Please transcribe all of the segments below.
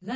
The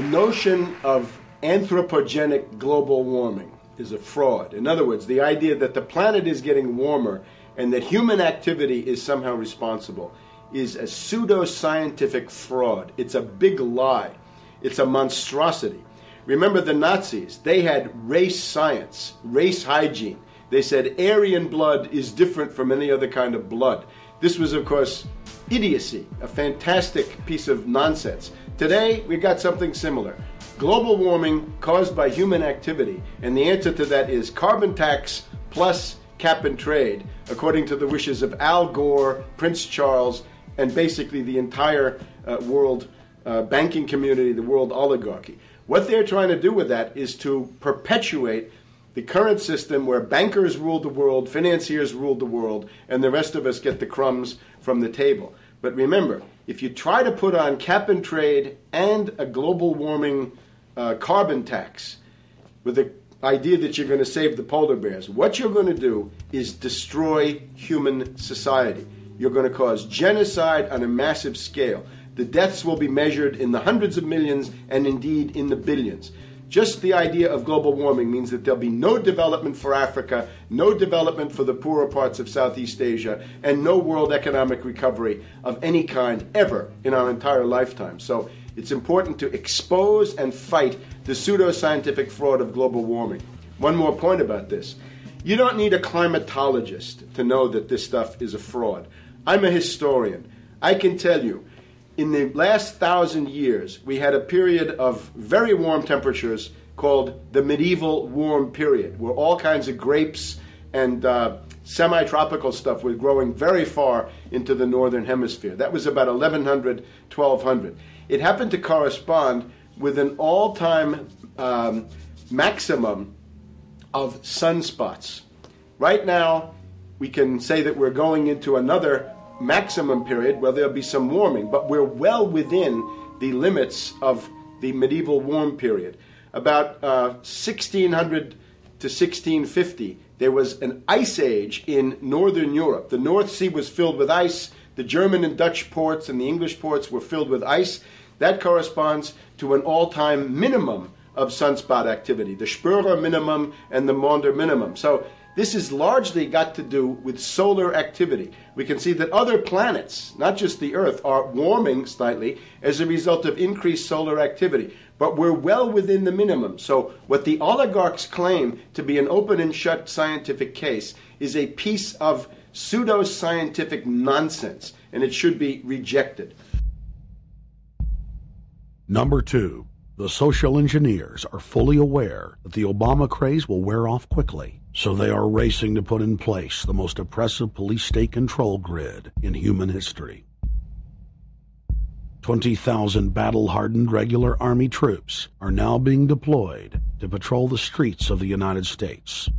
notion of anthropogenic global warming is a fraud. In other words, the idea that the planet is getting warmer and that human activity is somehow responsible is a pseudo-scientific fraud. It's a big lie. It's a monstrosity. Remember the Nazis, they had race science, race hygiene. They said Aryan blood is different from any other kind of blood. This was, of course, idiocy, a fantastic piece of nonsense. Today, we've got something similar. Global warming caused by human activity, and the answer to that is carbon tax plus cap and trade, according to the wishes of Al Gore, Prince Charles, and basically the entire world banking community, the world oligarchy. What they're trying to do with that is to perpetuate the current system where bankers rule the world, financiers rule the world, and the rest of us get the crumbs from the table. But remember, if you try to put on cap and trade and a global warming carbon tax with the idea that you're going to save the polar bears, what you're going to do is destroy human society. You're going to cause genocide on a massive scale. The deaths will be measured in the hundreds of millions and indeed in the billions. Just the idea of global warming means that there'll be no development for Africa, no development for the poorer parts of Southeast Asia, and no world economic recovery of any kind ever in our entire lifetime. So it's important to expose and fight the pseudo-scientific fraud of global warming. One more point about this. You don't need a climatologist to know that this stuff is a fraud. I'm a historian. I can tell you, in the last 1,000 years, we had a period of very warm temperatures called the medieval warm period, where all kinds of grapes and semi-tropical stuff was growing very far into the northern hemisphere. That was about 1100, 1200. It happened to correspond with an all-time maximum of sunspots. Right now, we can say that we're going into another maximum period where there'll be some warming, but we're well within the limits of the medieval warm period. About 1600 to 1650, there was an ice age in northern Europe. The North Sea was filled with ice. The German and Dutch ports and the English ports were filled with ice. That corresponds to an all-time minimum of sunspot activity, the Spörer minimum and the Maunder minimum. So this has largely got to do with solar activity. We can see that other planets, not just the Earth, are warming slightly as a result of increased solar activity. But we're well within the minimum. So what the oligarchs claim to be an open and shut scientific case is a piece of pseudo-scientific nonsense, and it should be rejected. Number 2, the social engineers are fully aware that the Obama craze will wear off quickly. So they are racing to put in place the most oppressive police state control grid in human history. 20,000 battle-hardened regular Army troops are now being deployed to patrol the streets of the United States.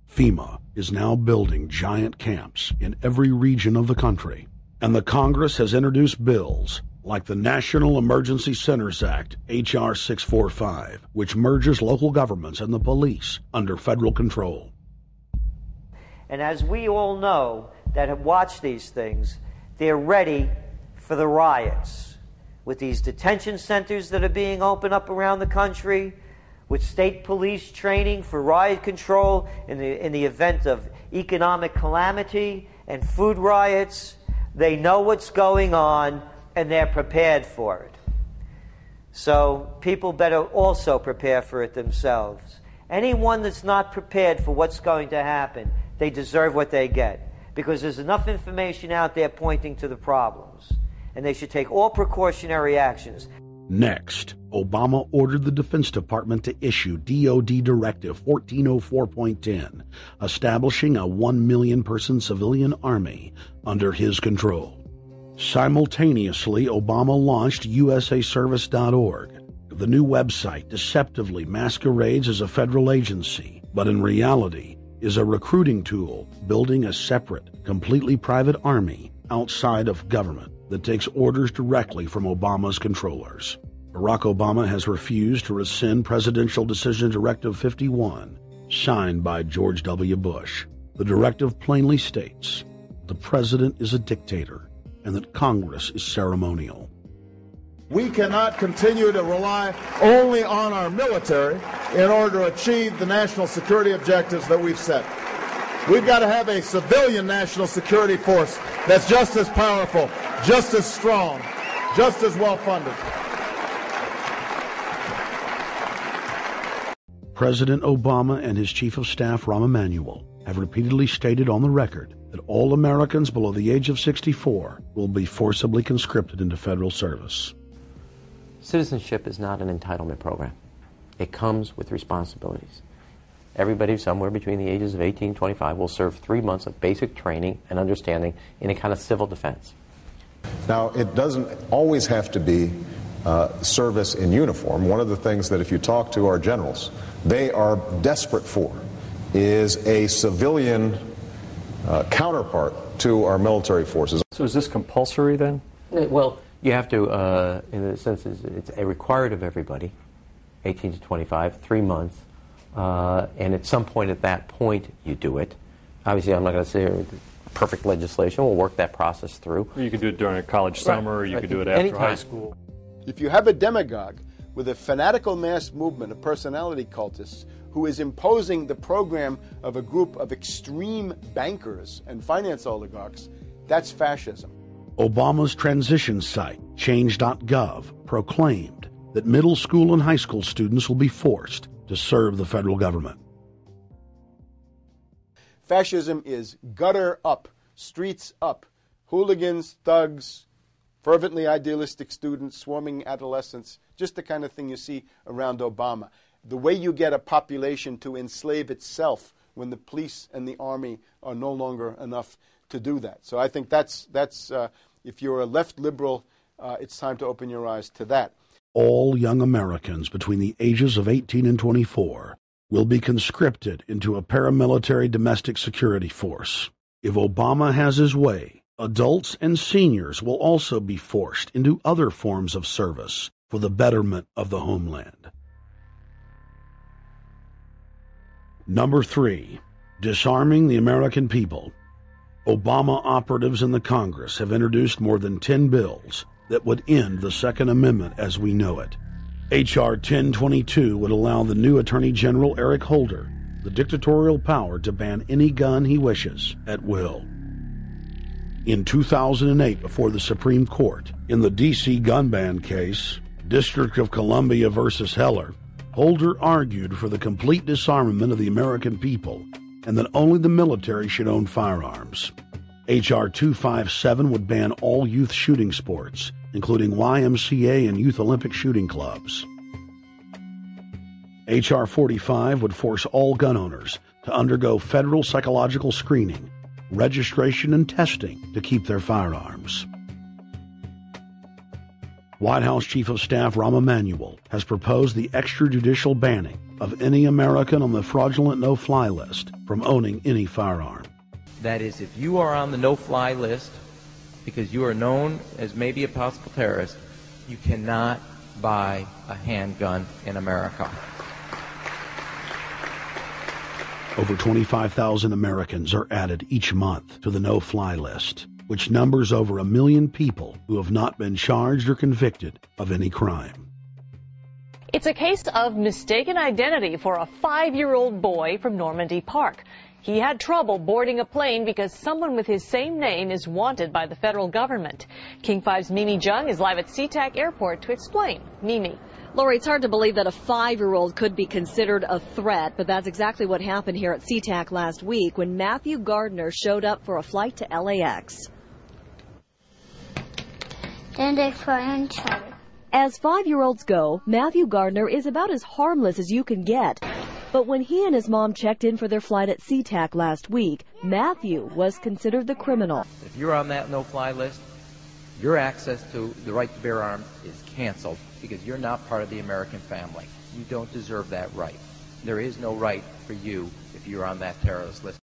FEMA is now building giant camps in every region of the country, and the Congress has introduced bills like the National Emergency Centers Act, H.R. 645, which merges local governments and the police under federal control. And as we all know that have watched these things, they're ready for the riots. With these detention centers that are being opened up around the country, with state police training for riot control in the event of economic calamity and food riots, they know what's going on and they're prepared for it. So people better also prepare for it themselves. Anyone that's not prepared for what's going to happen, they deserve what they get, because there's enough information out there pointing to the problems, and they should take all precautionary actions. Next, Obama ordered the Defense Department to issue DoD Directive 1404.10, establishing a 1 million person civilian army under his control. Simultaneously, Obama launched USAService.org. The new website deceptively masquerades as a federal agency, but in reality is a recruiting tool building a separate, completely private army outside of government that takes orders directly from Obama's controllers. Barack Obama has refused to rescind Presidential Decision Directive 51, signed by George W. Bush. The directive plainly states the president is a dictator and that Congress is ceremonial. We cannot continue to rely only on our military in order to achieve the national security objectives that we've set. We've got to have a civilian national security force that's just as powerful, just as strong, just as well funded. President Obama and his Chief of Staff, Rahm Emanuel, have repeatedly stated on the record that all Americans below the age of 64 will be forcibly conscripted into federal service. Citizenship is not an entitlement program. It comes with responsibilities. Everybody somewhere between the ages of 18 and 25 will serve 3 months of basic training and understanding in a kind of civil defense. Now, it doesn't always have to be service in uniform. One of the things that if you talk to our generals, they are desperate for is a civilian counterpart to our military forces. So is this compulsory then? Well, you have to, in a sense, it's required of everybody, 18 to 25, 3 months, and at some point at that point you do it. Obviously, I'm not going to say perfect legislation. We'll work that process through. Or you could do it during a college summer, or you could do it after Anytime. high school. If you have a demagogue with a fanatical mass movement of personality cultists who is imposing the program of a group of extreme bankers and finance oligarchs, that's fascism. Obama's transition site, change.gov, proclaimed that middle school and high school students will be forced to serve the federal government. Fascism is gutter up, streets up, hooligans, thugs, fervently idealistic students, swarming adolescents, just the kind of thing you see around Obama. The way you get a population to enslave itself when the police and the army are no longer enough to do that. So I think that's if you're a left liberal, it's time to open your eyes to that. All young Americans between the ages of 18 and 24 will be conscripted into a paramilitary domestic security force. If Obama has his way, adults and seniors will also be forced into other forms of service for the betterment of the homeland. Number 3, disarming the American people. Obama operatives in the Congress have introduced more than 10 bills that would end the Second Amendment as we know it. H.R. 1022 would allow the new Attorney General Eric Holder the dictatorial power to ban any gun he wishes at will. In 2008, before the Supreme Court, in the D.C. gun ban case, District of Columbia versus Heller, Holder argued for the complete disarmament of the American people and that only the military should own firearms. H.R. 257 would ban all youth shooting sports, including YMCA and Youth Olympic shooting clubs. H.R. 45 would force all gun owners to undergo federal psychological screening, registration, and testing to keep their firearms. White House Chief of Staff Rahm Emanuel has proposed the extrajudicial banning of any American on the fraudulent no-fly list from owning any firearm. That is, if you are on the no-fly list because you are known as maybe a possible terrorist, you cannot buy a handgun in America. Over 25,000 Americans are added each month to the no-fly list, which numbers over 1 million people who have not been charged or convicted of any crime. It's a case of mistaken identity for a 5-year-old boy from Normandy Park. He had trouble boarding a plane because someone with his same name is wanted by the federal government. King 5's Mimi Jung is live at SeaTac Airport to explain. Mimi. Lori, it's hard to believe that a 5-year-old could be considered a threat, but that's exactly what happened here at SeaTac last week when Matthew Gardner showed up for a flight to LAX. As 5-year-olds go, Matthew Gardner is about as harmless as you can get. But when he and his mom checked in for their flight at SeaTac last week, Matthew was considered the criminal. If you're on that no-fly list, your access to the right to bear arms is canceled because you're not part of the American family. You don't deserve that right. There is no right for you if you're on that terrorist list.